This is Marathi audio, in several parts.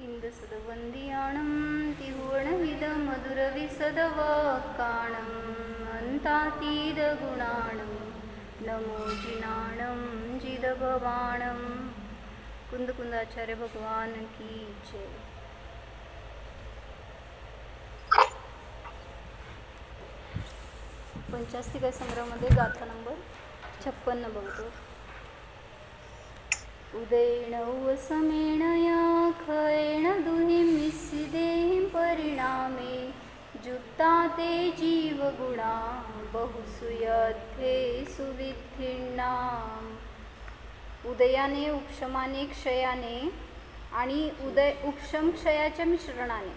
इंदसदवंदियाणं तिहुर्णविदमधुरविसदवक्काणं अन्तातीदगुणाणं नमो जिनाणं जिदभवाणं कुंदकुंदाचार्य भगवान की जय. पंचास्तिका संग्रहामध्ये गाथा नंबर 56 बघतो. उदयेण वसमेण या खयेण दुहिं मिस्सिदेहिं परिणामे जुक्ता ते जीवगुणा बहुसूयध्ये सुविद्धीर्णाम. उदयाने, उपशमाने, क्षयाने आणि उपशम क्षयाच्या मिश्रणाने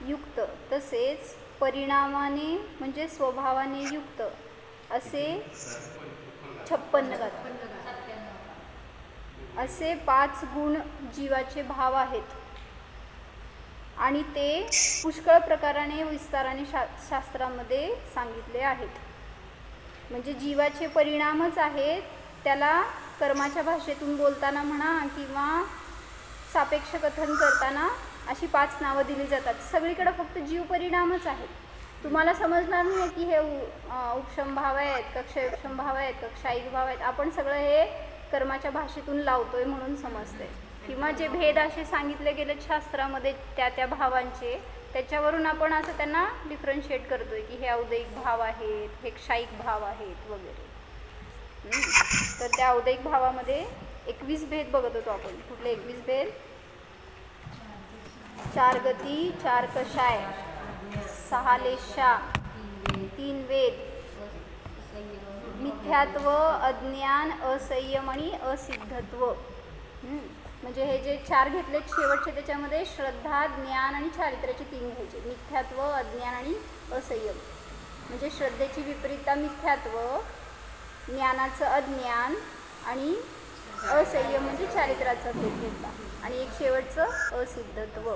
युक्त तसेच परिणामाने म्हणजे स्वभावाने युक्त असे 56 गाथा असे 5 गुण जीवाचे भाव आहेत आणि ते पुष्कळ प्रकाराने विस्ताराने शास्त्रामध्ये सांगितले आहेत. म्हणजे जीवाचे परिणामच आहेत. त्याला कर्माच्या भाषेतून बोलताना म्हणा किंवा सापेक्ष कथन करताना अशी 5 नावं दिली जातात. सगळीकडे फक्त जीव परिणामच आहेत. तुम्हाला समजणार नाही की हे उपशम भाव आहेत का क्षयोपशम भाव आहेत का क्षायिक भाव आहेत. आपण सगळं हे कर्माच्या भाषेतून लावतोय म्हणून समजते. किंवा जे भेद असे सांगितले गेले शास्त्रामध्ये त्या भावांचे, त्याच्यावरून आपण असं त्यांना डिफरन्शिएट करतोय की हे औदैहिक भाव आहेत, हे क्षायिक भाव आहेत वगैरे. तर त्या औदैहिक भावामध्ये 21 भेद बघत होतो आपण. कुठले 21 भेद? 4 गती, 4 कषाय, 6 लेशा, 3 वेद, मिथ्यात्व, अज्ञान, असंयम आणि असिद्धत्व. म्हणजे हे जे 4 घेतलेत शेवटचे, त्याच्यामध्ये श्रद्धा, ज्ञान आणि चारित्र्याचे 3 घ्यायचे. मिथ्यात्व, अज्ञान आणि असंयम. म्हणजे श्रद्धेची विपरीतता मिथ्यात्व, ज्ञानाचं अज्ञान आणि असंयम म्हणजे चारित्र्याचा भेद घेतला. आणि एक शेवटचं असिद्धत्व.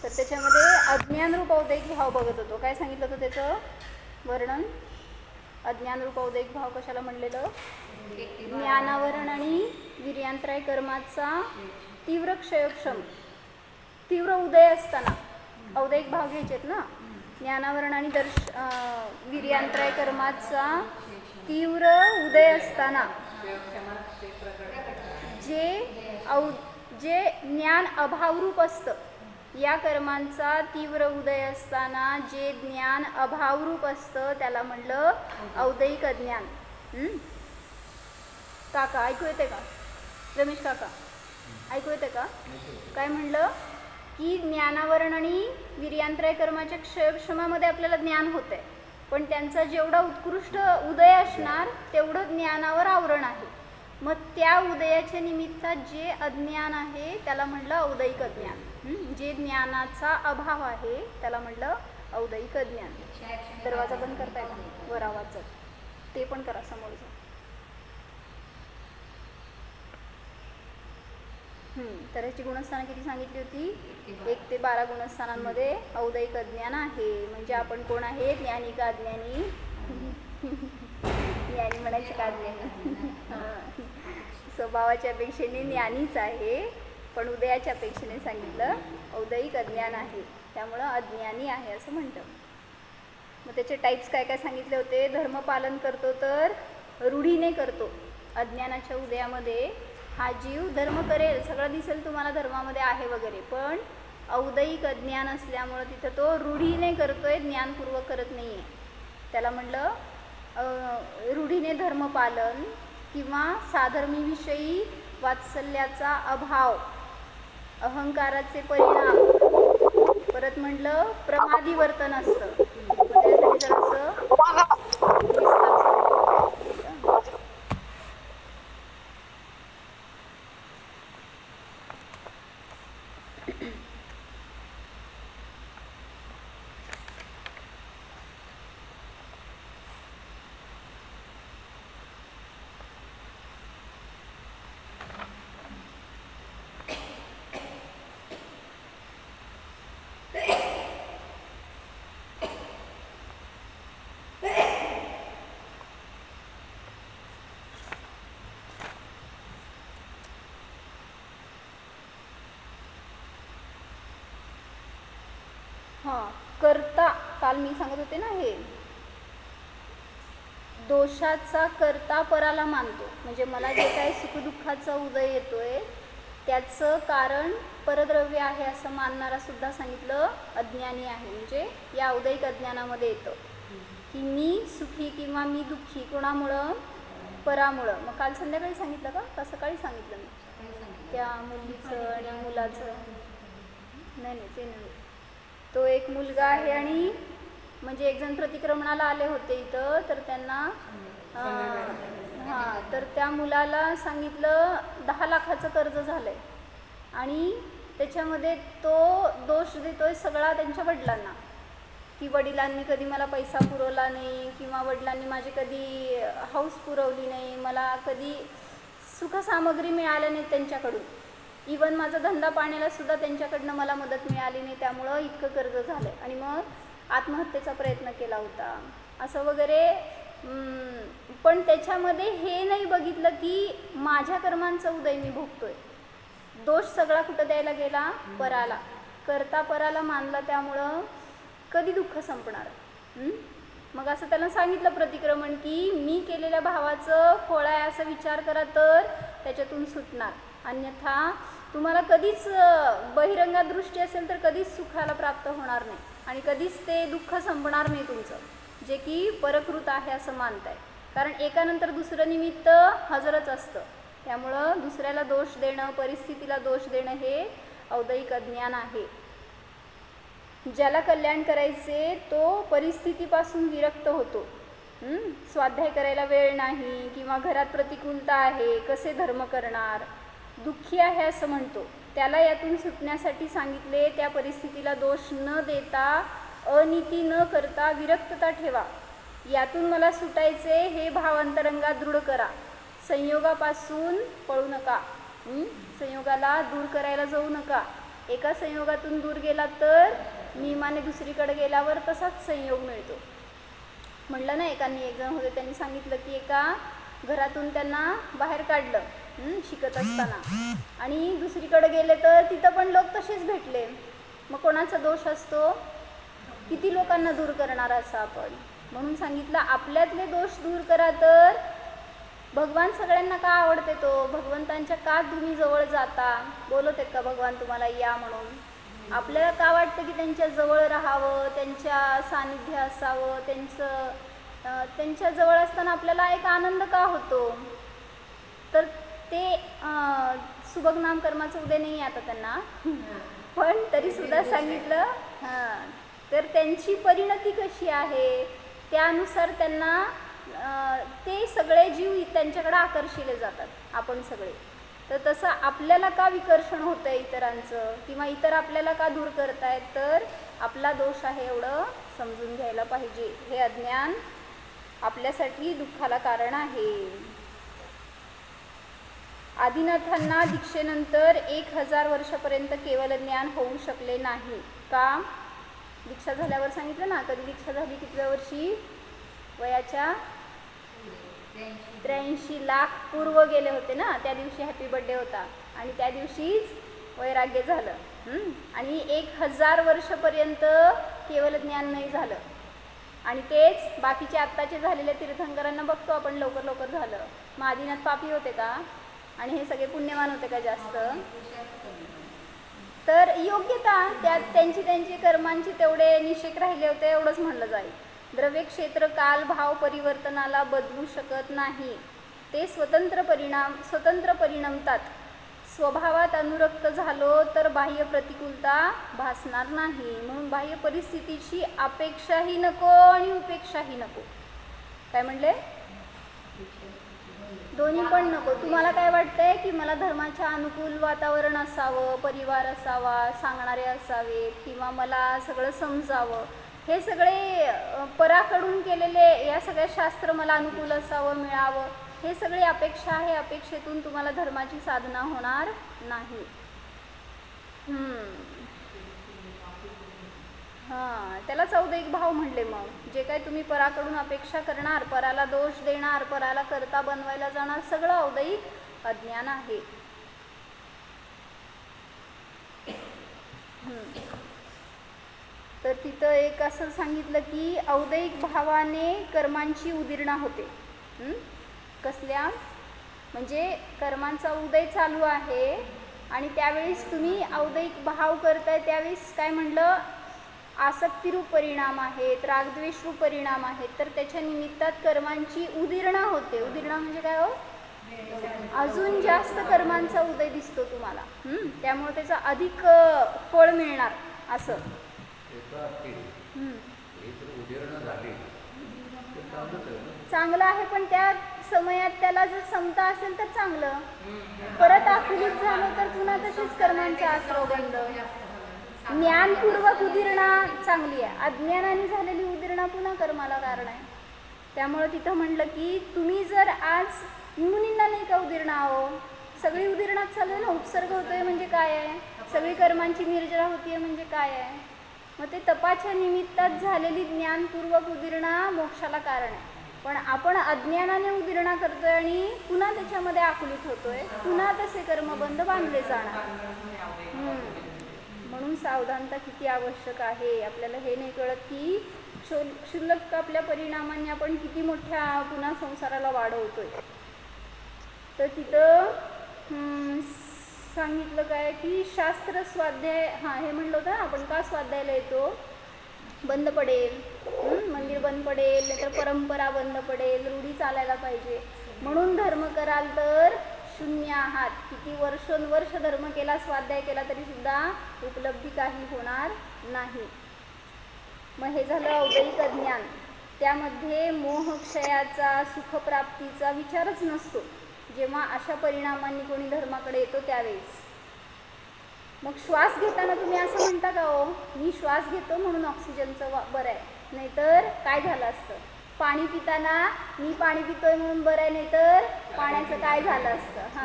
तर त्याच्यामध्ये अज्ञानरूप औदैहिक भाव बघत होतो. काय सांगितलं होतं त्याचं वर्णन? अज्ञानरूप औदैहिक भाव कशाला म्हणलेलं? ज्ञानावरण आणि वीर्यांतराय कर्माचा तीव्र क्षयोक्षम, तीव्र उदय असताना औदैहिक भाव घ्यायचेत ना. ज्ञानावरण आणि वीर्यांतराय कर्माचा तीव्र उदय असताना जे ज्ञान अभावरूप असतं, या कर्मांचा तीव्र उदय असताना जे ज्ञान अभावरूप असतं त्याला म्हणलं औदैहिक अज्ञान. काका ऐकू येते का? रमेश काका ऐकू येते का? काय म्हणलं की ज्ञानावरण आणि वीर्यांतराय कर्माच्या क्षयोक्षमामध्ये आपल्याला ज्ञान होतंय, पण त्यांचा जेवढा उत्कृष्ट उदय असणार तेवढं ज्ञानावर आवरण आहे. मग त्या उदयाच्या निमित्तात जे अज्ञान आहे त्याला म्हणलं औदैहिक अज्ञान. जे ज्ञानाचा अभाव आहे त्याला म्हणलं औदैहिक अज्ञान. दरवाजा बंद करताय का? वर आवाज ते पण करा समोरचं. तर ह्याची गुणस्थानं किती सांगितली होती? 1 ते 12 गुणस्थानांमध्ये औदैहिक अज्ञान आहे. म्हणजे आपण कोण आहे? ज्ञानी का अज्ञानी? ज्ञानी म्हणायचं का अज्ञानी? स्वभावाच्या अपेक्षेने ज्ञानीच आहे, पण उदयाच्या अपेक्षेने सांगितलं औदैहिक अज्ञान आहे, त्यामुळं अज्ञानी आहे असं म्हणतं. मग त्याचे टाईप्स काय काय सांगितले होते? धर्मपालन करतो तर रूढीने करतो. अज्ञानाच्या उदयामध्ये हा जीव धर्म करेल, सगळं दिसेल तुम्हाला धर्मामध्ये आहे वगैरे, पण औदैहिक अज्ञान असल्यामुळं तिथं तो रूढीने करतोय, ज्ञानपूर्वक करत नाही आहे. त्याला म्हणलं रूढीने धर्मपालन किंवा साधर्मीविषयी वात्सल्याचा अभाव, अहंकाराचे परिणाम, परत म्हटलं प्रमादी वर्तन असतं. त्यासाठी जरासं हां, कर्ता काल मी सांगत होते ना, हे दोषाचा कर्ता पराला मानतो. म्हणजे मला जे काही सुखदुःखाचा उदय येतोय त्याचं कारण परद्रव्य आहे असं मानणारा सुद्धा सांगितलं अज्ञानी आहे. म्हणजे या औदैहिक अज्ञानामध्ये येतं की मी सुखी किंवा मी दुःखी कोणामुळं, परामुळं. मग काल संध्याकाळी सांगितलं का सकाळी सांगितलं मी त्या मुलीचं आणि मुलाचं? नाही ते नाही. तो एक मुलगा आहे आणि म्हणजे एक जण प्रतिक्रमणाला आले होते इथं, तर त्यांना हां, तर त्या मुलाला सांगितलं 10 लाखाचं कर्ज झालं आहे आणि त्याच्यामध्ये तो दोष देतोय सगळा त्यांच्या वडिलांना, की वडिलांनी कधी मला पैसा पुरवला नाही किंवा वडिलांनी माझी कधी हौस पुरवली नाही, मला कधी सुखसामग्री मिळाल्या नाही त्यांच्याकडून, इवन माझा धंदा पाण्याला सुद्धा त्यांच्याकडनं मला मदत मिळाली नाही, त्यामुळं इतकं कर्ज झालं आणि मग आत्महत्येचा प्रयत्न केला होता असं वगैरे. पण त्याच्यामध्ये हे नाही बघितलं की माझ्या कर्मांचा उदय मी भोगतोय. दोष सगळा कुठं द्यायला गेला? पराला. करता पराला मानला, त्यामुळं कधी दुःख संपणार? मग असं त्याला सांगितलं प्रतिक्रमण की मी केलेल्या भावाचं फळ आहे असं विचार करा तर त्याच्यातून सुटणार, अन्यथा तुम्हाला कधीच बहिरंगात दृष्टी असेल तर कधीच सुखाला प्राप्त होणार नाही आणि कधीच ते दुःख संपणार नाही तुमचं, जे की परकृत आहे असं मानताय. कारण एकानंतर दुसरं निमित्त हजरच असतं. त्यामुळं दुसऱ्याला दोष देणं, परिस्थितीला दोष देणं हे औदैहिक अज्ञान आहे. ज्याला कल्याण करायचे तो परिस्थितीपासून विरक्त होतो. स्वाध्याय करायला वेळ नाही किंवा घरात प्रतिकूलता आहे, कसे धर्म करणार, दुःखी आहे असं म्हणतो. त्याला यातून सुटण्यासाठी सांगितले त्या परिस्थितीला दोष न देता, अनिती न करता विरक्तता ठेवा. यातून मला सुटायचे हे भाव अंतरंगात दृढ करा. संयोगापासून पळू नका. संयोगाला दूर करायला जाऊ नका. एका संयोगातून दूर गेला तर नियमाने दुसरीकडे गेल्यावर तसाच संयोग मिळतो. म्हणलं ना, एकांनी एक जण होते त्यांनी सांगितलं की एका घरातून त्यांना बाहेर काढलं शिकत असताना आणि दुसरीकडे गेले तर तिथं पण लोक तसेच भेटले. मग कोणाचा दोष असतो? किती लोकांना दूर करणार असं आपण. म्हणून सांगितलं आपल्यातले दोष दूर करा. तर भगवान सगळ्यांना का आवडते? तो भगवंतांच्या का तुम्ही जवळ जाता? बोलवते का भगवान तुम्हाला या म्हणून? आपल्याला का वाटतं की त्यांच्या जवळ राहावं, त्यांच्या सानिध्य असावं, त्यांच्या जवळ असताना आपल्याला एक आनंद का होतो? तर ते सुभग नाम कर्माचं उदय नाही आता त्यांना, पण तरीसुद्धा सांगितलं. तर त्यांची परिणती कशी आहे त्यानुसार त्यांना ते सगळे जीव त्यांच्याकडे आकर्षिले जातात, आपण सगळे. तर तसं आपल्याला का विकर्षण होतं आहे इतरांचं, किंवा इतर आपल्याला का दूर करतायत? तर आपला दोष आहे एवढं समजून घ्यायला पाहिजे. हे अज्ञान आपल्यासाठी दुःखाला कारण आहे. आदिनाथांना दीक्षेनंतर 1000 वर्षापर्यंत केवल ज्ञान होऊ शकले नाही. का? दीक्षा झाल्यावर सांगितलं ना, कधी दीक्षा झाली, कितव्या वर्षी? वयाच्या 83 लाख पूर्व गेले होते ना, त्या दिवशी हॅपी बर्थडे होता आणि त्या दिवशीच वैराग्य झालं. आणि 1000 वर्षापर्यंत केवल ज्ञान नाही झालं. आणि तेच बाकीचे आत्ताचे झालेल्या तीर्थंकरांना बघतो आपण, लवकर लवकर झालं. मग आदिनाथ पापी होते का? आणि हे सगळे पुण्यवान होते का जास्त? तर योग्यता त्यात त्यांची कर्मांची तेवढे निषेक राहिले होते, एवढंच म्हणलं जाईल. द्रव्य क्षेत्र काल भाव परिवर्तनाला बदलू शकत नाही. ते स्वतंत्र परिणमतात. स्वभावात अनुरक्त झालो तर बाह्य प्रतिकूलता भासणार नाही. म्हणून बाह्य परिस्थितीची अपेक्षाही नको आणि उपेक्षाही नको. काय म्हणले? दोन्ही पण नको. तुम्हाला काय वाटतंय की मला धर्माच्या अनुकूल वातावरण असावं, परिवार असावा, सांगणारे असावेत, किंवा मला सगळं समजावं, हे सगळे पराकडून केलेले या सगळ्या शास्त्र मला अनुकूल असावं, मिळावं, हे सगळी अपेक्षा आहे. अपेक्षेतून तुम्हाला धर्माची साधना होणार नाही. त्यालाच औदैहिक भाव म्हणले. मग जे काही तुम्ही पराकडून अपेक्षा करणार, पराला दोष देणार, पराला करता बनवायला जाणार, सगळं औदैहिक अज्ञान आहे. तर तिथं एक असं सांगितलं की औदैहिक भावाने कर्मांची उदिरणा होते. कसल्या? म्हणजे कर्मांचा उदय चालू आहे आणि त्यावेळेस तुम्ही औदैहिक भाव करताय त्यावेळेस काय म्हणलं, आसक्तिरूप परिणाम आहेत, रागद्वेषरूप परिणाम आहेत, तर त्याच्या निमित्तात कर्मांची उदिरणा होते. उदिरणा म्हणजे काय हो? अजून जास्त कर्मांचा उदय दिसतो तुम्हाला. त्यामुळे त्याचा अधिक फळ मिळणार असं. चांगलं आहे, पण त्या समयात त्याला जर समता असेल तर चांगलं. परत आकुलित झालं तर पुन्हा तशीच कर्मांचा आश्रव बंद. ज्ञानपूर्वक उदिरणा चांगली आहे, अज्ञानाने झालेली उदिरणा पुन्हा कर्माला कारण आहे. त्यामुळं तिथं म्हटलं की तुम्ही जर आज मुनींना नाही का उदिरणा आहो, सगळी उदिरणात चालू आहे ना. उपसर्ग होतोय म्हणजे काय आहे, सगळी कर्मांची निर्जरा होतीये म्हणजे काय आहे. मग ते तपाच्या निमित्तात झालेली ज्ञानपूर्वक उदिरणा मोक्षाला कारण आहे. पण आपण अज्ञानाने उदिरणा करतोय आणि पुन्हा त्याच्यामध्ये आकुलित होतोय, पुन्हा तसे कर्मबंध बांधले जाणार. म्हणून सावधानता किती आवश्यक आहे. आपल्याला हे नाही कळत की क्षुल्लक आपल्या परिणामांनी आपण किती मोठ्या पुन्हा संसाराला वाढवतोय. तर तिथं सांगितलं काय की शास्त्र स्वाध्याय, हे म्हणलं होतं आपण का स्वाध्यायाला येतो, बंद पडेल, मंदिर बंद पडेल, नाहीतर परंपरा बंद पडेल, रूढी चालायला पाहिजे. म्हणून धर्म कराल तर शून्य आहात. किती वर्षोनवर्ष धर्म केला, स्वाध्याय केला तरी सुद्धा उपलब्धी काही होणार नाही. मग हे झालं औदैहिक अज्ञान. त्यामध्ये मोहक्षयाचा, सुखप्राप्तीचा विचारच नसतो जेव्हा अशा परिणामांनी कोणी धर्माकडे येतो त्यावेळेस. मग श्वास घेताना तुम्ही असं म्हणता का हो, मी श्वास घेतो म्हणून ऑक्सिजनचं बरं आहे, नाहीतर काय झालं असतं. पाणी पिताना मी पाणी पितोय म्हणून बरं आहे, नाहीतर पाण्याचं काय झालं असतं.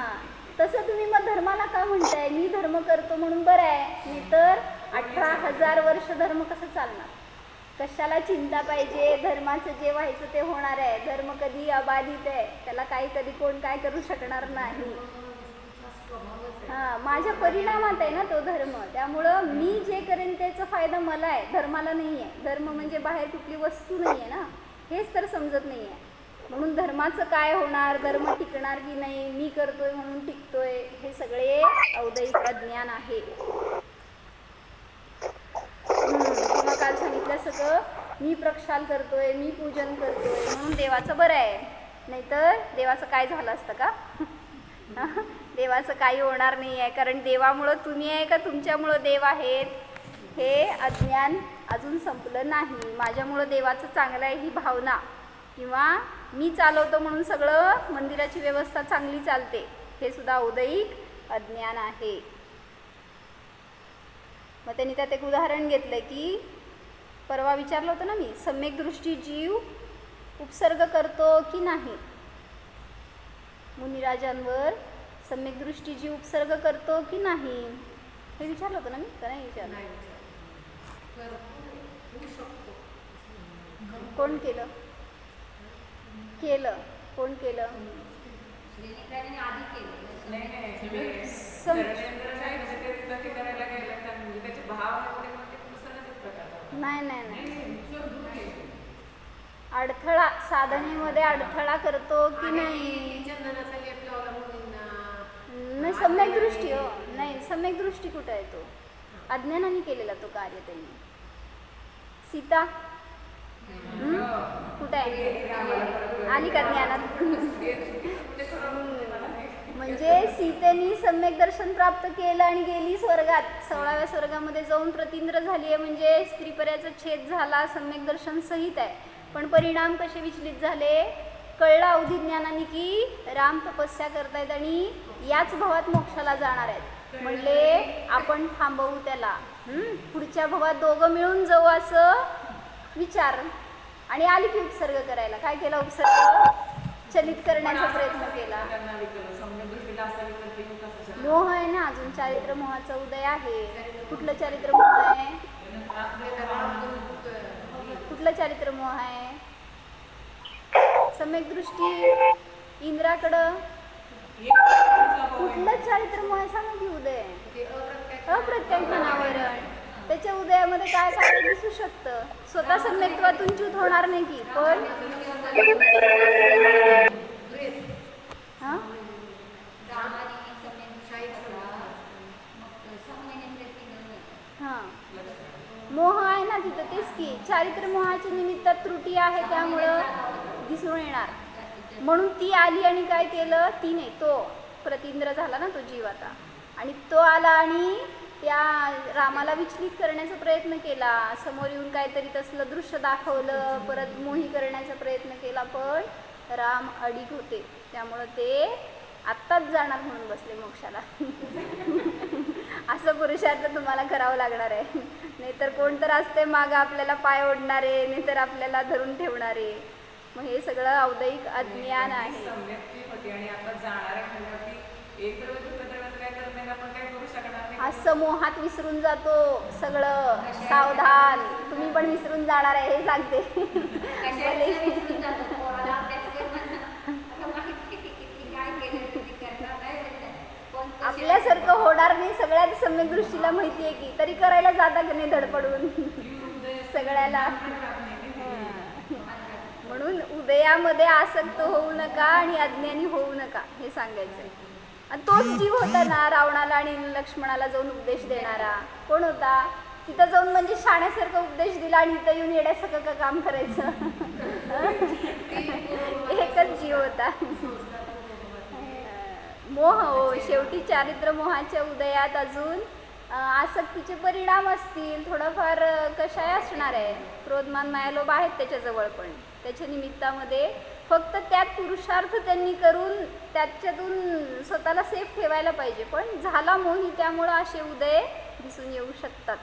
तसं तुम्ही मग धर्माला का म्हणताय, मी धर्म करतो म्हणून बरं आहे, नाहीतर 18,000 वर्ष धर्म कसं चालणार. कशाला चिंता पाहिजे, धर्माचं जे व्हायचं ते होणार आहे. धर्म कधी अबाधित आहे, त्याला काही कधी कोण काय करू शकणार नाही. माझ्या परिणामात आहे ना तो धर्म, त्यामुळं मी जे करेन त्याचा फायदा मला आहे, धर्माला नाही आहे. धर्म म्हणजे बाहेर कुठली वस्तू नाही आहे ना, हेच तर समजत नाही आहे. म्हणून धर्माचं काय होणार, धर्म टिकणार की नाही, मी करतोय म्हणून टिकतोय, हे सगळे औदैहिक अज्ञान आहे. किंवा काल सांगितलं सगळं, मी प्रक्षाल करतोय, मी पूजन करतोय म्हणून देवाचं बरं आहे, नाहीतर देवाचं काय झालं असतं का. देवाचं काही होणार नाही आहे, कारण देवामुळं तुम्ही आहे का तुमच्यामुळं देव आहेत, हे अज्ञान अजून संपलं नाही. माझ्यामुळं देवाचं चांगलं आहे ही भावना, किंवा मी चालवतो म्हणून सगळं मंदिराची व्यवस्था चांगली चालते, हे सुद्धा औदैहिक अज्ञान आहे. मग त्यांनी त्यात एक उदाहरण घेतलं की परवा विचारलं होतं ना मी, सम्यक दृष्टी जीव उपसर्ग करतो की नाही. मुनिराजांवर सम्यक दृष्टी जीव उपसर्ग करतो की नाही हे विचारलं होतं ना मी, का नाही विचारलं. कोण केलं केलं कोण केलं. नाही नाही नाही, अडथळा साधनेमध्ये अडथळा करतो की नाही. नाही सम्यक दृष्टी हो, नाही सम्यक दृष्टी कुठं आहे, तो अज्ञानाने केलेला तो कार्य त्यांनी. सीता कुठं आहे, आली का ज्ञानात. म्हणजे सीतेनी सम्यक दर्शन प्राप्त केलं आणि गेली स्वर्गात, 16व्या स्वर्गामध्ये जाऊन प्रतींद्र झाली आहे. म्हणजे स्त्रीपर्याचा छेद झाला, सम्यक दर्शन सहित आहे. पण परिणाम कसे विचलित झाले, कळलं अवधी ज्ञानाने की राम तपस्या करतायत आणि याच भवात मोक्षाला जाणार आहेत. म्हणले आपण थांबवू त्याला, पुढच्या भवात दोघं मिळून जाऊ असं विचार. आणि आली की उपसर्ग करायला. काय केला, उपसर्ग चलित करण्याचा प्रयत्न केला. मोह आहे ना, अजून चारित्र मोहाचा उदय आहे. कुठलं चारित्र मोह आहे, कुठलं चारित्र मोह आहे. सम्यक दृष्टी इंद्राकडं कुठलं चारित्र मोह आहे सांगा की उदय. अप्रत्याख्यान आवरण, त्याच्या उदयामध्ये काय कार्य दिसू शकतं? स्वतः सम्यक्त्वातून च्युत होणार नाही की, पण हां हां मोह आहे ना तिथं, तेच की चारित्र्य मोहाच्या निमित्तात त्रुटी आहे, त्यामुळं दिसून येणार. म्हणून ती आली आणि काय केलं? ती नाही, तो प्रतींद्र झाला ना तो जीव आता, आणि तो आला आणि त्या रामाला विचलित करण्याचा प्रयत्न केला, समोर येऊन काहीतरी तसलं दृश्य दाखवलं, परत मोही करण्याचा प्रयत्न केला, पण राम अडीक होते, त्यामुळं ते आत्ताच जाणार म्हणून बसले मोक्षाला. असं पुरुषार्थ तुम्हाला करावं लागणार आहे, नाहीतर कोण तर असते मागं आपल्याला पाय ओढणारे, नाहीतर आपल्याला धरून ठेवणारे. मग हे सगळं औदैहिक अज्ञान आहे. असं मोहात विसरून जातो सगळं, सावधान, तुम्ही पण विसरून जाणार आहे हे सांगते. आपल्यासारखं होणार नाही, सगळ्याच सम्यक दृष्टीला माहिती आहे की, तरी करायला जाता की नाही धडपडून सगळ्याला. म्हणून उदयामध्ये आसक्त होऊ नका आणि अज्ञानी होऊ नका हे सांगायचं. आणि तोच जीव होता ना रावणाला आणि लक्ष्मणाला जाऊन उपदेश देणारा. कोण होता? तिथं जाऊन म्हणजे शाण्यासारखं उपदेश दिला आणि इथं येऊन येण्यासारखं काम करायचं. एकच जीव होता. मोह हो, शेवटी चारित्र्य मोहाच्या उदयात अजून आसक्तीचे परिणाम असतील, थोडंफार कशाय असणार आहे. क्रोधमान मायालोभ आहेत त्याच्याजवळ, पण त्याच्या निमित्तामध्ये फक्त त्यात पुरुषार्थ त्यांनी करून त्याच्यातून स्वतःला सेफ ठेवायला पाहिजे. पण झाला मोही, त्यामुळं असे उदय दिसून येऊ शकतात.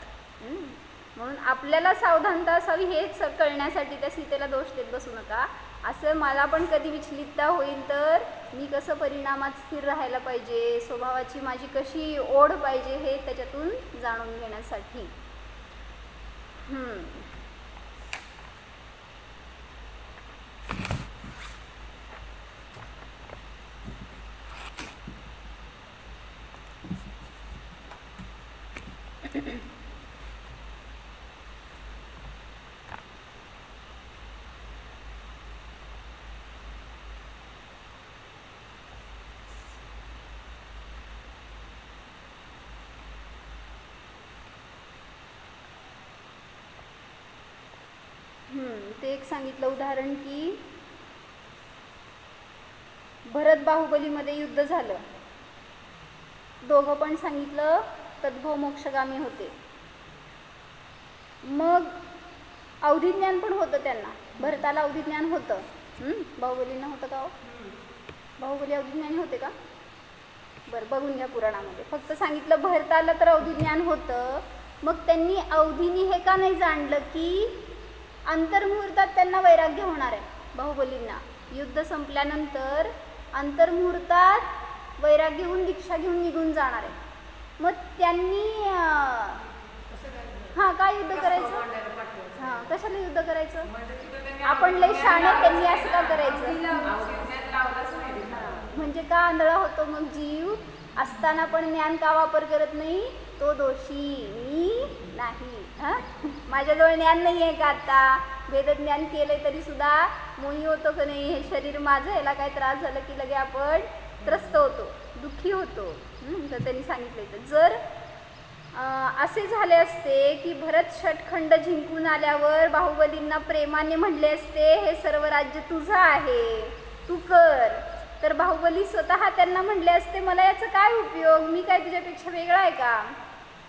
म्हणून आपल्याला सावधानता असावी हे कळण्यासाठी त्या सीतेला दोष देत बसू नका. असं मला पण कधी विचलितता होईल तर मी कसं परिणामात स्थिर राहायला पाहिजे, स्वभावाची माझी कशी ओढ पाहिजे हे त्याच्यातून जाणून घेण्यासाठी. ते एक सांगितलं उदाहरण की भरत बाहुबलीमध्ये युद्ध झालं, दोघं पण सांगितलं तद्भव मोक्षगामी होते. मग अवधिज्ञान पण होतं त्यांना, भरताला अवधिज्ञान होतं, बाहुबलींना होतं का हो? बाहुबली अवधिज्ञानी होते का? बरं बघून घ्या पुराणामध्ये. फक्त सांगितलं भरताला तर अवधिज्ञान होतं. मग त्यांनी अवधीनी हे का नाही जाणलं की अंतर्मुहूर्तात त्यांना वैराग्य होणार आहे. बाहुबलींना युद्ध संपल्यानंतर अंतर्मुहूर्तात वैराग्य होऊन दीक्षा घेऊन निघून जाणार आहे. मग त्यांनी काय युद्ध करायचं? कशाला युद्ध करायचं? आपण लय शाणे, त्यांनी असं का करायचं? म्हणजे का आंधळा होतो मग जीव? असताना पण ज्ञान का वापर करत नाही? तो दोषी, मी नाही. माझ्याजवळ ज्ञान नाही आहे का आता? वेदज्ञान केलंय तरी सुद्धा मोही होतो का नाही? हे शरीर माझं, ह्याला काही त्रास झालं की लगे आपण त्रस्त होतो, दुःखी होतो. तर त्यांनी सांगितलं जर असे झाले असते की भरत षटखंड जिंकून आल्यावर बाहुबलींना प्रेमाने म्हणले असते हे सर्व राज्य तुझं आहे, तू कर, तर बाहुबली स्वतः त्यांना म्हणले असते मला याचा काय उपयोग, मी काय तुझ्यापेक्षा वेगळा आहे का?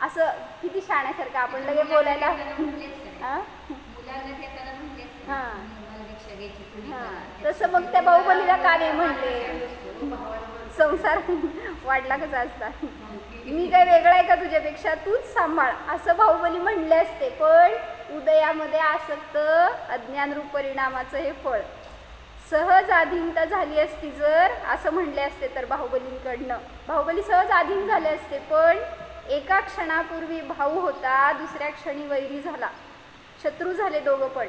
असं किती शाण्यासारखं आपण लगे बोलायला. तसं मग त्या बाहुबलीला का नाही म्हणले? संसार वाढला कसा असता, मी काय वेगळा आहे का तुझ्यापेक्षा, तूच सांभाळ, असं बाहुबली म्हणले असते. पण उदयामध्ये आसक्त अज्ञानरूप परिणामाचं हे फळ. सहज अधीनता झाली असती जर असं म्हणले असते तर बाहुबलींकडनं, बाहुबली सहज अधीन झाले असते. पण एका क्षणापूर्वी भाऊ होता, दुसऱ्या क्षणी वैरी झाला, शत्रू झाले दोघं. पण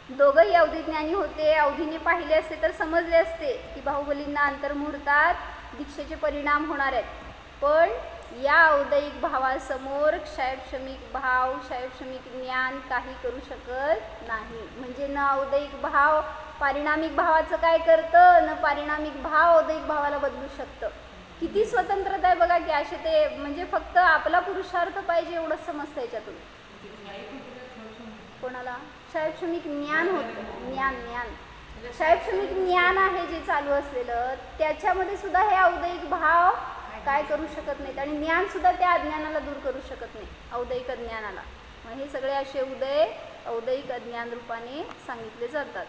दोघंही अवधिज्ञानी होते. अवधीने पाहिले असते तर समजले असते की बाहुबलींना अंतर्मुहूर्तात दीक्षेचे परिणाम होणार आहेत. पण या औदयिक भावासमोर क्षयक्षमिक भाव क्षयक्षमिक ज्ञान काही करू शकत नाही. म्हणजे न औदयिक भाव पारिणामिक भावाचं काय करतं, न पारिणामिक भाव औदयिक भावाला बदलू शकतं. किती स्वतंत्रता आहे बघा की. असे ते म्हणजे फक्त आपला पुरुषार्थ पाहिजे एवढंच समजतं याच्यातून. कोणाला क्षयक्षमिक ज्ञान होतं, ज्ञान क्षयक्षमिक ज्ञान आहे जे चालू असलेलं, त्याच्यामध्ये सुद्धा हे औदयिक भाव काय करू शकत नाहीत आणि ज्ञान सुद्धा त्या अज्ञानाला दूर करू शकत नाही, औदयिक अज्ञानाला. मग हे सगळे असे उदय औदयिक अज्ञान रूपाने सांगितले जातात.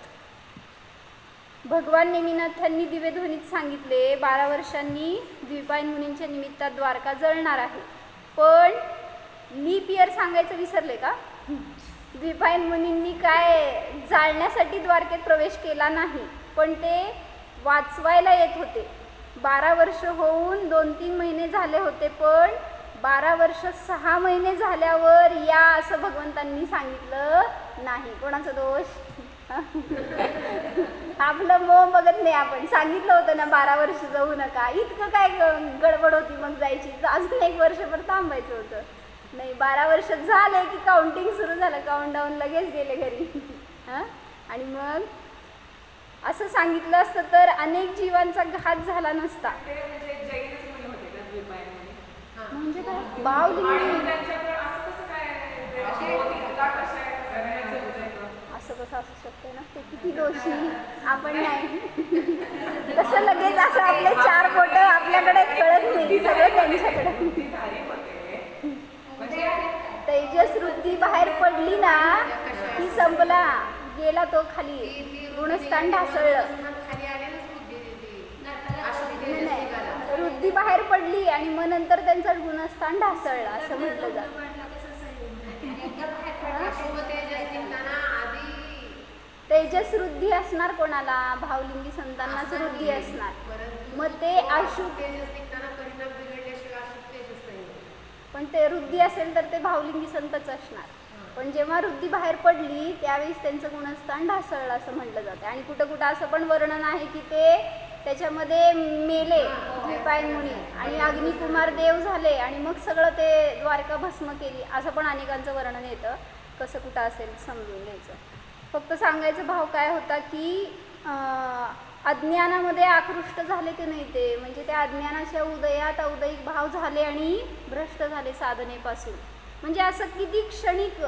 भगवान नेमिनाथांनी दिव्यध्वनीत सांगितले 12 वर्षांनी द्विपायन मुनींच्या निमित्तात द्वारका जळणार आहे. पण लीप इयर सांगायचं विसरले का? द्विपायन मुनींनी काय जाळण्यासाठी द्वारकेत प्रवेश केला नाही, पण ते वाचवायला येत होते. 12 वर्ष होऊन 2-3 महिने झाले होते, पण 12 वर्ष 6 महिने झाल्यावर या असं भगवंतांनी सांगितलं नाही. कोणाचा दोष? आपलं मोह बघत नाही. आपण सांगितलं होतं ना 12 वर्ष जाऊ नका, इतकं काय गडबड होती मग जायची, अजून 1 वर्षभर थांबायचं होतं. नाही, 12 वर्ष झाले की काउंटिंग सुरू झालं, काउंटडाऊन, लगेच गेले घरी. हां, आणि मग असं सांगितलं असतं तर अनेक जीवांचा घात झाला नसता. म्हणजे काय भावलिंगी असं कसं असू शकतं ना? ते किती दोषी आपण नाही. तसं लगेच असं आपले 4 बोट आपल्याकडे कळत नाही, सगळं त्यांच्याकडे. तेजस वृत्ती बाहेर पडली ना की संपला, गेला तो खाली, गुणस्थान ढासळलं. नाही, वृत्ती बाहेर पडली आणि मग नंतर त्यांचं गुणस्थान ढासळलं असं म्हटलं जातं. तेजस वृद्धी असणार कोणाला? भावलिंगी संतांनाच वृद्धी असणार. मग ते अशुभ, पण ते वृद्धी असेल तर ते भावलिंगी संतच असणार. पण जेव्हा वृद्धी बाहेर पडली त्यावेळेस त्यांचं गुणस्थान ढासळलं असं म्हटलं जातं. आणि कुठं कुठं असं पण वर्णन आहे की ते त्याच्यामध्ये मेले द्विपायन मुनी आणि अग्निकुमार देव झाले आणि मग सगळं ते द्वारका भस्म केली, असं पण अनेकांचं वर्णन येतं. कसं कुठं असेल समजून घ्यायचं. फक्त सांगायचा भाव काय होता की अज्ञानामध्ये आकृष्ट झाले की नाही ते, म्हणजे त्या अज्ञानाच्या उदयात औदयिक भाव झाले आणि भ्रष्ट झाले साधनेपासून. म्हणजे असं किती क्षणिक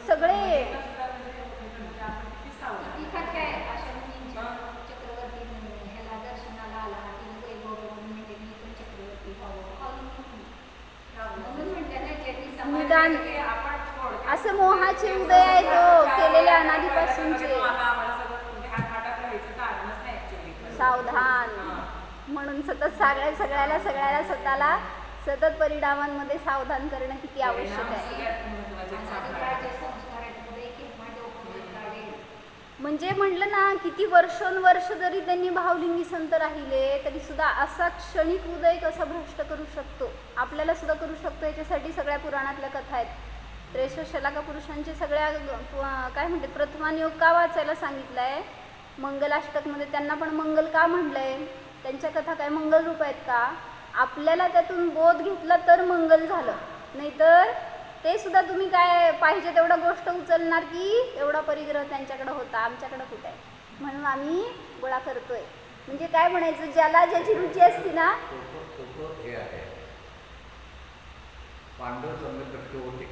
सगळे निदान असं मोहाचे उदय आहे तो केलेल्या अनादीपासूनचे. सावधान म्हणून सतत सगळ्याला स्वतःला सतत परिणामांमध्ये सावधान करणं किती आवश्यक आहे. म्हणजे म्हटलं ना, किती वर्षोनवर्ष जरी त्यांनी भावलिंगी संत राहिले तरी सुद्धा असा क्षणिक उदय कसा भ्रष्ट करू शकतो, आपल्याला सुद्धा करू शकतो. याच्यासाठी सगळ्या पुराणातल्या कथा आहेत. 63 शलाका पुरुषांचे सगळ्या काय म्हणते प्रथमान योग का वाचायला सांगितलं आहे. मंगलाष्टकमध्ये त्यांना पण मंगल का म्हटलं आहे. त्यांच्या कथा काय मंगल रूप आहेत का? आपल्याला त्यातून बोध घेतला तर मंगल झालं, नाहीतर ते सुद्धा तुम्ही काय पाहिजे तेवढा गोष्ट उचलणार की एवढा परिग्रह त्यांच्याकडे होता, आमच्याकडे कुठे आहे. म्हणून आम्ही गोळा करतोय. म्हणजे काय म्हणायचं, ज्याला ज्याची रुची असती ना. पांडव संकट होते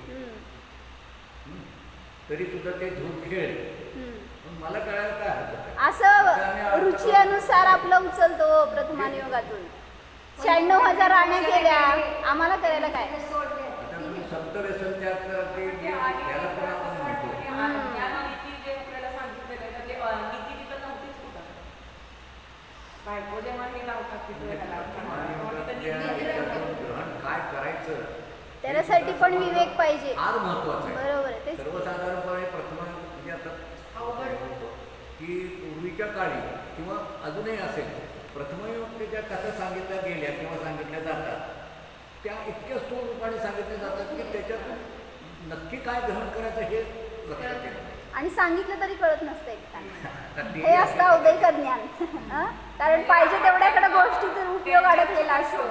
तरी सुद्धा ते झूट खेळ. मला कळायला काय हरकत आहे, असं रुची अनुसार आपलं उचलतो प्रथमान योगातून. 96,000 राण्या केल्या, आम्हाला करायला काय. सप्तव्यसन त्याला पण आपण म्हणतो. ग्रहण काय करायचं त्यासाठी पण विवेक पाहिजे, फार महत्वाचं आहे. बरोबर आहे. सर्वसाधारणपणे प्रथम म्हणजे आता की पूर्वीच्या काळी किंवा अजूनही असेल, प्रथमयोग ज्या कथा सांगितल्या गेल्या किंवा सांगितल्या जातात त्या इतक्या स्थूल रूपाने सांगितल्या जातात की त्याच्यातून नक्की काय ग्रहण करायचं हे लक्षात येत नाही. आणि सांगितलं तरी कळत नसतं एकट्याने. हे असतं औदयिक ज्ञान. कारण पाहिजे तेवढ्याकडे गोष्टीचा उपयोग अडकलेला असतो.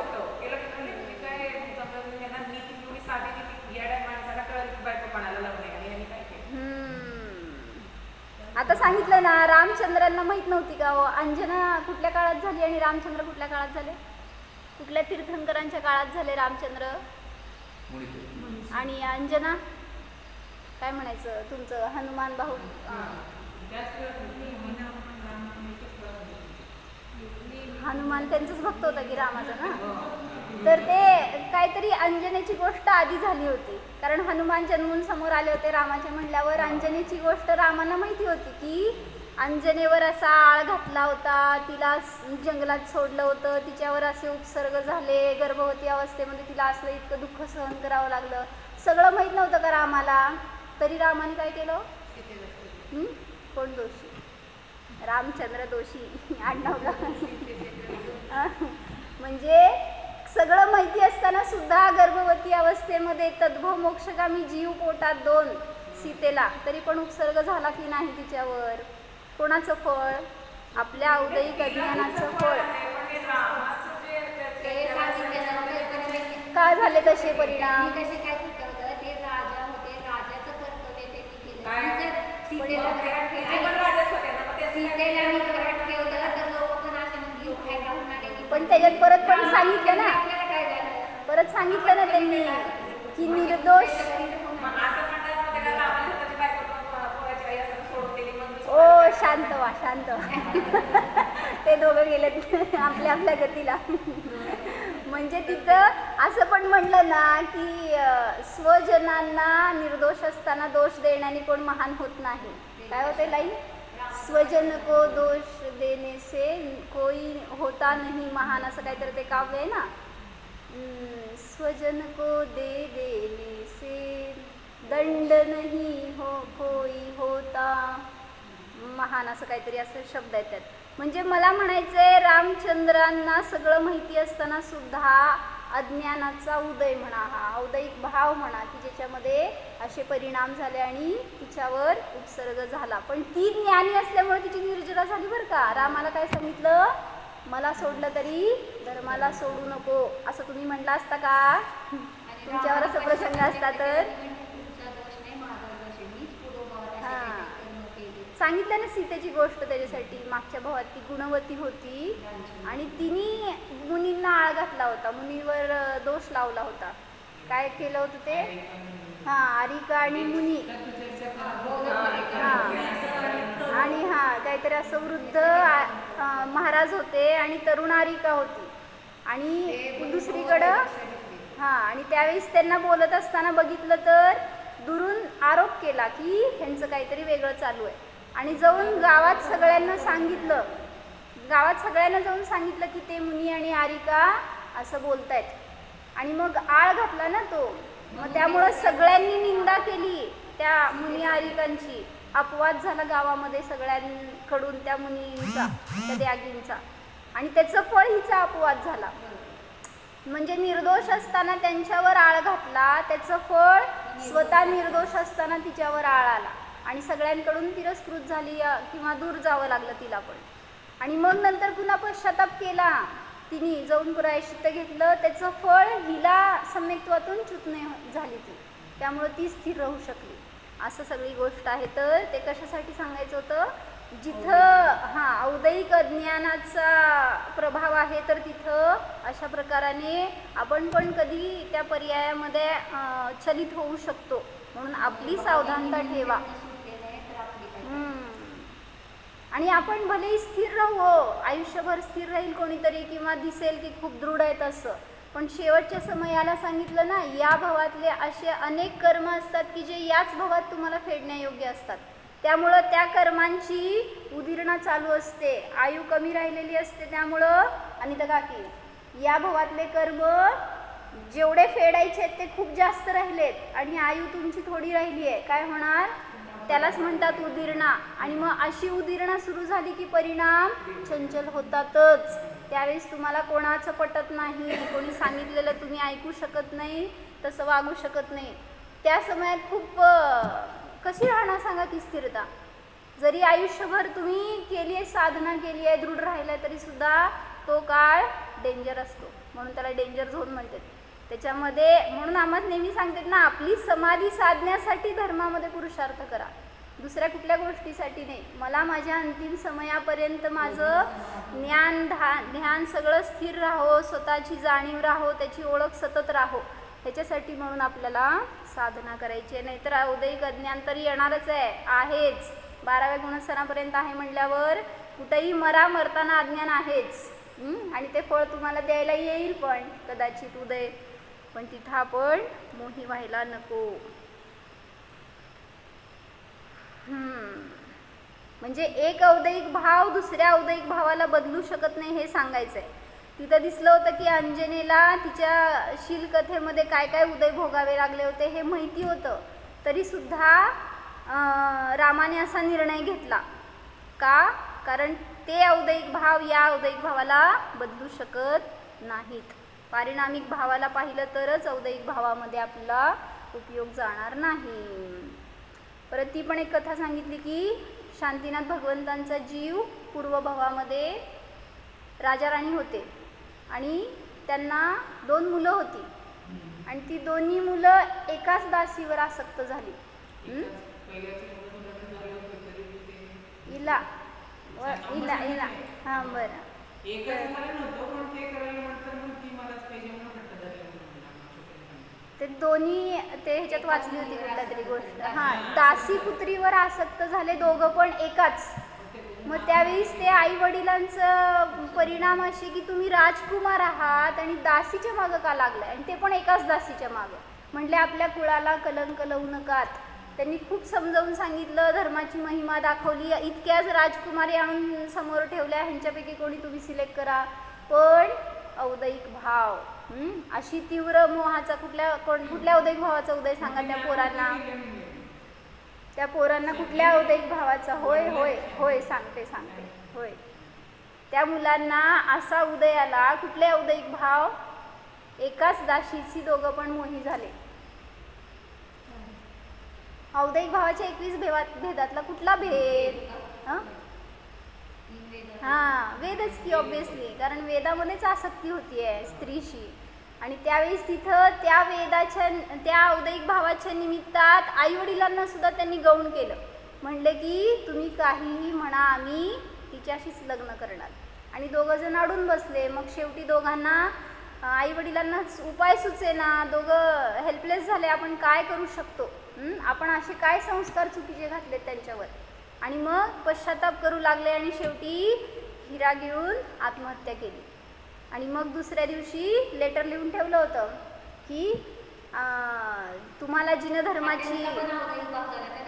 आता सांगितलं ना, रामचंद्रांना माहीत नव्हती का हो अंजना कुठल्या काळात झाली आणि रामचंद्र कुठल्या काळात झाले? कुठल्या तीर्थंकरांच्या काळात झाले रामचंद्र आणि अंजना? काय म्हणायचं तुमचं हनुमान भाऊ? हनुमान त्यांचाच भक्त होता की रामाचा ना? तर ते काहीतरी अंजनेची गोष्ट आधी झाली होती, कारण हनुमान जन्मून समोर आले होते रामाच्या म्हणल्यावर अंजनेची गोष्ट रामांना माहिती होती की अंजनेवर असा आळ घातला होता, तिला जंगलात सोडलं होतं, तिच्यावर असे उपसर्ग झाले, गर्भवती अवस्थेमध्ये तिला असलं इतकं दुःख सहन करावं लागलं. सगळं माहीत नव्हतं का रामाला? तरी रामाने काय केलं? कोण दोषी? रामचंद्र दोषी आडनाव का? म्हणजे सगळं माहिती असताना सुद्धा गर्भवती अवस्थेमध्ये तद्भव मोक्षगामी जीव पोटात 2 सीतेला, तरी पण उपसर्ग झाला की नाही तिच्यावर? कोणाचं फळ? आपल्या औदयिक अज्ञानाचं फळ. का झाले तसे परिणाम? पण त्याच्यात परत पण सांगितलं ना, परत सांगितलं ना त्यांनी की निर्दोष. ओ शांत व्हा, शांत व्हा. ते दोघं गेलेत आपल्या आपल्या गतीला. म्हणजे तिथं असं पण म्हटलं ना की स्वजनांना निर्दोष असताना दोष देण्याने कोण महान होत नाही. काय होते लाईन? स्वजन को दोष देने से कोई होता नहीं महान, असं काहीतरी ते काव्य आहे ना. स्वजन को दे देने से दंड नहीं हो कोई होता महान, असं काहीतरी असं शब्द आहेत त्यात. म्हणजे मला म्हणायचंय रामचंद्रांना सगळं माहिती असताना सुद्धा अज्ञानाचा उदय म्हणा, हा औदयिक भाव म्हणा, की ज्याच्यामध्ये असे परिणाम झाले आणि तिच्यावर उपसर्ग झाला. पण ती ज्ञानी असल्यामुळे तिची निर्जरा झाली बरं का. रामाला काय सांगितलं? मला सोडलं तरी धर्माला सोडू नको, असं तुम्ही म्हटलं असता का? तुमच्यावर असं प्रसंग असता तर सांगितलं ना सीतेची गोष्ट. त्याच्यासाठी मागच्या भावात ती गुणवती होती आणि तिने मुनींना आळ घातला होता, मुनीवर दोष लावला होता. काय केलं होतं ते? आरिका आणि मुनी. आणि काहीतरी असं वृद्ध महाराज होते आणि तरुण आरिका होती आणि दुसरीकडं आणि त्यावेळेस त्यांना बोलत असताना बघितलं तर दुरून आरोप केला की ह्यांचं काहीतरी वेगळं चालू आहे. आणि जाऊन गावात सगळ्यांना सांगितलं, जाऊन सांगितलं की ते मुनी आणि आरिका असं बोलतायत. आणि मग आळ घातला ना तो, मग त्यामुळं सगळ्यांनी निंदा केली त्या मुनी आरिकांची. अपवाद झाला गावामध्ये सगळ्यांकडून त्या मुनींचा, त्या त्यागींचा, आणि त्याचं फळ हिचा अपवाद झाला. म्हणजे निर्दोष असताना त्यांच्यावर आळ घातला, त्याचं फळ स्वतः निर्दोष असताना तिच्यावर आळ आला आणि सगळ्यांकडून तिरस्कृत झाली किंवा दूर जावं लागलं तिला पण. आणि मग नंतर पुन्हा पश्चाताप केला तिने, जाऊन प्रायश्चित्त घेतलं, त्याचं फळ हिला सम्यक्त्वातून च्युत नाही झाली ती, त्यामुळं ती स्थिर राहू शकली. असं सगळी गोष्ट आहे. तर ते कशासाठी सांगायचं होतं? जिथं औदयिक अज्ञानाचा प्रभाव आहे तर तिथं अशा प्रकाराने आपण पण कधी त्या पर्यायामध्ये चलित होऊ शकतो, म्हणून आपली सावधानता ठेवा. आणि आपण भलेही स्थिर राहू, आयुष्यभर स्थिर राहील कोणीतरी किंवा दिसेल की खूप दृढ आहेत असं, पण शेवटच्या समयाला सांगितलं ना, या भवातले असे अनेक कर्म असतात की जे याच भवात तुम्हाला फेडण्यायोग्य असतात. त्यामुळं त्या कर्मांची उदिरणा चालू असते, आयु कमी राहिलेली असते. त्यामुळं आणि बघा की या भवातले कर्म जेवढे फेडायचे आहेत ते खूप जास्त राहिलेत आणि आयु तुमची थोडी राहिली आहे. काय होणार? त्यालाच म्हणतात उदिरणा. आणि मग अशी उदिरणा सुरू झाली की परिणाम चंचल होतातच. त्यावेळेस तुम्हाला कोणाचं पटत नाही, कोणी सांगितलेलं तुम्ही ऐकू शकत नाही, तसं वागू शकत नाही. त्या समयात खूप कशी राहणार सांगा की स्थिरता? जरी आयुष्यभर तुम्ही केली आहे, साधना केली आहे, दृढ राहिला तरी सुद्धा तो काळ डेंजर असतो, म्हणून त्याला डेंजर झोन म्हणतात. त्याच्यामध्ये म्हणून आम्हाला नेहमी सांगतात ना, आपली समाधी साधण्यासाठी धर्मामध्ये पुरुषार्थ करा. दुसऱ्या कुठल्या गोष्टीसाठी नाही. मला माझ्या अंतिम समयापर्यंत माझं ध्यान सगळं स्थिर राहो, स्वतःची जाणीव राहो, त्याची ओळख सतत राहो, ह्याच्यासाठी म्हणून आपल्याला साधना करायची आहे. नाहीतर औदैहिक अज्ञान तर येणारच आहेच. 12व्या गुणस्थानापर्यंत आहे म्हटल्यावर कुठेही मरताना अज्ञान आहेच. आणि ते फळ तुम्हाला द्यायला येईल पण कदाचित उदय, पण तिथं आपण मोही व्हायला नको. म्हणजे एक औदैहिक भाव दुसऱ्या औदैहिक भावाला बदलू शकत नाही हे सांगायचं आहे. तिथं दिसलं होतं की अंजनेला तिच्या शीलकथेमध्ये काय काय उदय भोगावे लागले होते हे माहिती होतं, तरी सुद्धा रामाने असा निर्णय घेतला का, कारण ते औदैहिक भाव या औदैहिक भावाला बदलू शकत नाहीत. पारिणामिक भावाला पाहिलं तरच औदैहिक भावामध्ये आपला उपयोग जाणार नाही. परत ती पण एक कथा सांगितली की शांतीनाथ भगवंतांचा जीव पूर्वभावामध्ये राजा राणी होते आणि त्यांना 2 मुलं होती आणि ती दोन्ही मुलं एकाच दासीवर आसक्त झाली. इला इला इला हां बरं. ते दोन्ही ते ह्याच्यात वाचली होती कुठल्या तरी गोष्ट. हां, दासी पुत्रीवर आसक्त झाले दोघं पण एकाच. मग त्यावेळेस ते आई वडिलांचं परिणाम असे की तुम्ही राजकुमार आहात आणि दासीच्या मागं का लागलाय, आणि ते पण एकाच दासीच्या मागं. म्हटले आपल्या कुळाला कलंक लावू नकात. त्यांनी खूप समजावून सांगितलं, धर्माची महिमा दाखवली, इतक्याच राजकुमारी आणून समोर ठेवल्या, ह्यांच्यापैकी कोणी तुम्ही सिलेक्ट करा. पण औदैहिक भाव, अशी तीव्र मोहाचा कुठल्या औदैहिक भावाचा उदय सांगा त्या पोरांना कुठल्या औदैहिक भावाचा? होय होय होय सांगते होय. त्या मुलांना असा उदय आला, कुठले औदैहिक भाव? एकाच दाशीची दोघं पण मोही झाले. औदैहिक भावाच्या 21 भेदातला कुठला भेद? वेदच की ऑब्विसली, कारण वेदामध्येच आसक्ती होतीये स्त्रीशी. आणि त्यावेळेस तिथं त्या औदैहिक भावाच्या निमित्तात आई वडिलांना सुद्धा त्यांनी गौण केलं. म्हणले की तुम्ही काहीही म्हणा, आम्ही तिच्याशीच लग्न करणार. आणि दोघं जण अडून बसले. मग शेवटी दोघांना आई वडिलांना उपाय सुचेना, दोघं हेल्पलेस झाले. आपण काय करू शकतो? आपण असे काय संस्कार चुकीचे घातले त्यांच्यावर? आणि मग पश्चाताप करू लागले आणि शेवटी हिरा घेऊन आत्महत्या केली. आणि मग दुसऱ्या दिवशी लेटर लिहून ठेवलं होतं की तुम्हाला जिनधर्माची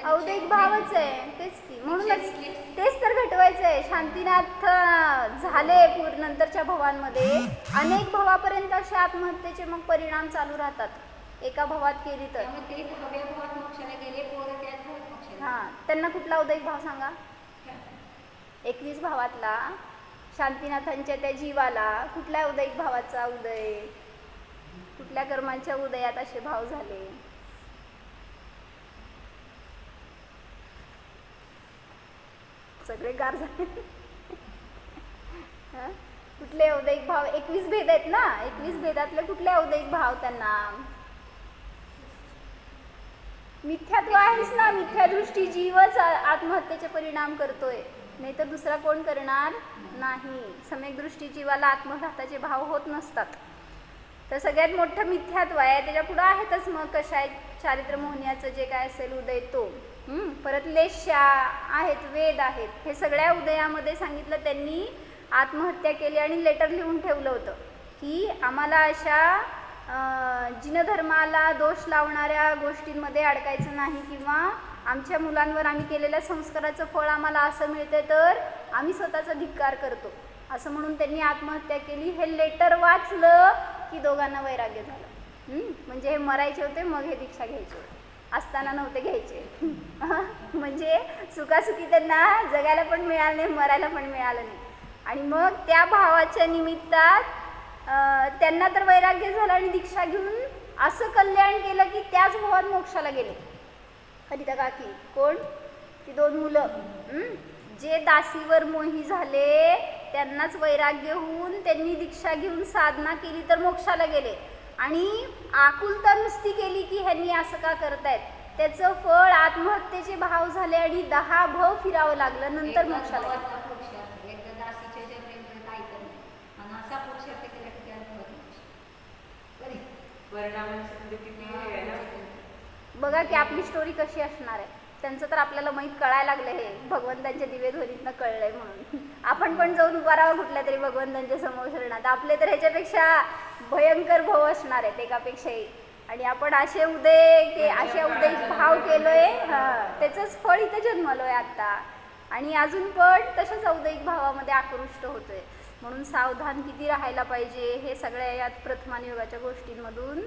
औदैहिक भावच आहे. तेच की, म्हणूनच तेच तर घटवायचं आहे. शांतीनाथ झाले नंतरच्या भवांमध्ये अनेक भवापर्यंत असे आत्महत्येचे मग परिणाम चालू राहतात. एका भवात केली तर त्यांना कुठला औदैहिक भाव सांगा? 21 भावातला शांतीनाथांच्या त्या जीवाला कुठल्या औदैहिक भावाचा उदय, कुठल्या कर्मांच्या उदयात असे भाव झाले? सगळे गार झाले. कुठले औदैहिक भाव? 21 भेद आहेत ना, 21 भेदातले कुठले औदैहिक भाव त्यांना? मिथ्यात्व आहेच ना, मिथ्यादृष्टी जीवच आत्महत्येचे परिणाम करतोय, नाही तर दुसरा कोण करणार नाही. सम्यक दृष्टी जीवाला आत्मघाताचे भाव होत नसतात. तर सगळ्यात मोठं मिथ्यात्व आहे. त्याच्या पुढं आहेतच मग कशाय चारित्र मोहनियाचं जे काय असेल उदय तो. परत लेश्या आहेत, वेद आहेत. हे सगळ्या उदयामध्ये सांगितलं त्यांनी आत्महत्या केली आणि लेटर लिहून ठेवलं होतं की आम्हाला अशा जिनधर्माला दोष लावणाऱ्या गोष्टींमध्ये अडकायचं नाही, किंवा आमच्या मुलांवर आम्ही केलेल्या संस्काराचं फळ आम्हाला असं मिळते तर आम्ही स्वतःचा धिक्कार करतो, असं म्हणून त्यांनी आत्महत्या केली. हे लेटर वाचलं की दोघांना वैराग्य झालं. म्हणजे हे मरायचे होते, मग हे दीक्षा घ्यायचे होते, असताना नव्हते घ्यायचे. म्हणजे सुखासुखी त्यांना जगायला पण मिळालं नाही, मरायला पण मिळालं नाही. आणि मग त्या भावाच्या निमित्तात त्यांना तर वैराग्य झालं आणि दीक्षा घेऊन असं कल्याण केलं की त्याच भावात मोक्षाला गेले. हरिता काकी कोण? ती 2 मुलं जे दासीवर मोही झाले त्यांनाच वैराग्य होऊन त्यांनी दीक्षा घेऊन साधना केली तर मोक्षाला गेले. आणि आकुलता नुसती केली की ह्यांनी असं का करतायत, त्याचं फळ आत्महत्येचे भाव झाले आणि 10 भव फिरावं लागलं नंतर मोक्षाला गेलं. एकदा दासीच्या जन्मेपर्यंत काय करणे आणि असा पुरुषार्थ केला की त्याला फळ मोक्ष. कधी परिणामांचं म्हणजे किती हे आहे ना. बघा की आपली स्टोरी कशी असणार आहे. त्यांचं तर आपल्याला माहीत कळायला लागलं, हे भगवंतांच्या दिवेध्वनीतनं कळलंय म्हणून. आपण पण जाऊन उभा राहावं कुठल्या तरी भगवंतांच्या समोर शरणात. आपले तर ह्याच्यापेक्षा भयंकर भाव असणार आहेत एकापेक्षाही. आणि आपण असे उदयिक भाव केलोय, त्याचंच फळ इथं जन्मलोय आत्ता. आणि अजून पण तशाच औदयिक भावामध्ये आकृष्ट होतोय. म्हणून सावधान किती राहायला पाहिजे हे सगळ्या यात प्रथमान योगाच्या गोष्टींमधून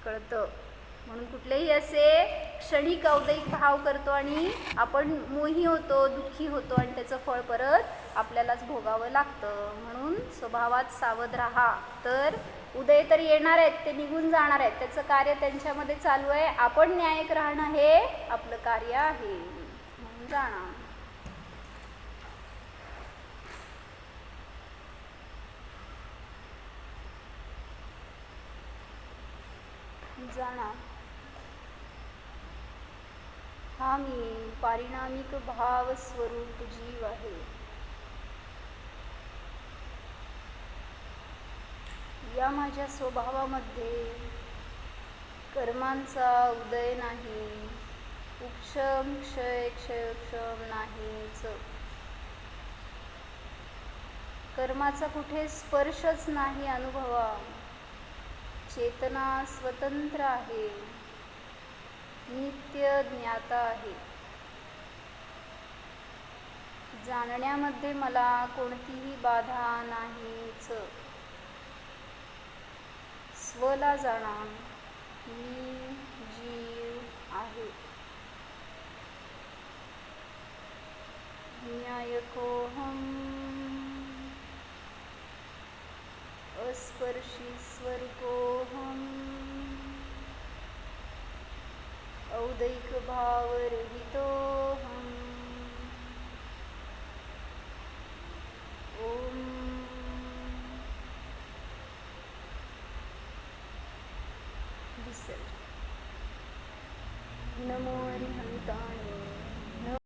कळतं. म्हणून कुठलेही असे क्षणिक औदयिक भाव करतो आणि आपण मोही होतो, दुःखी होतो आणि त्याचं फळ परत आपल्यालाच भोगावं लागतं. म्हणून स्वभावात सावध राहा. तर उदय तर येणार आहेत, ते निघून जाणार आहेत, त्याचं कार्य त्यांच्यामध्ये चालू आहे. आपण न्यायिक राहणं हे आपलं कार्य आहे. म्हणून जाणा. जाणा हा मी पारिणामिक भाव स्वरूप जीव आहे. या माझ्या स्वभावामध्ये कर्मांचा उदय नाही, उपशम क्षय क्षयक्षम नाहीच. कर्माचा कुठे स्पर्शच नाही अनुभवा. चेतना स्वतंत्र आहे, नित्य ज्ञाता आहे. जाणण्यामध्ये मला कोणतीही बाधा नाहीच. स्वला जाणा, मी जीव आहे. न्यायकोहम अस्पर्शी स्वर्गोहम औदयिक भावरहितोहम. ओम विसर्जन. नमो हरिहंताणे.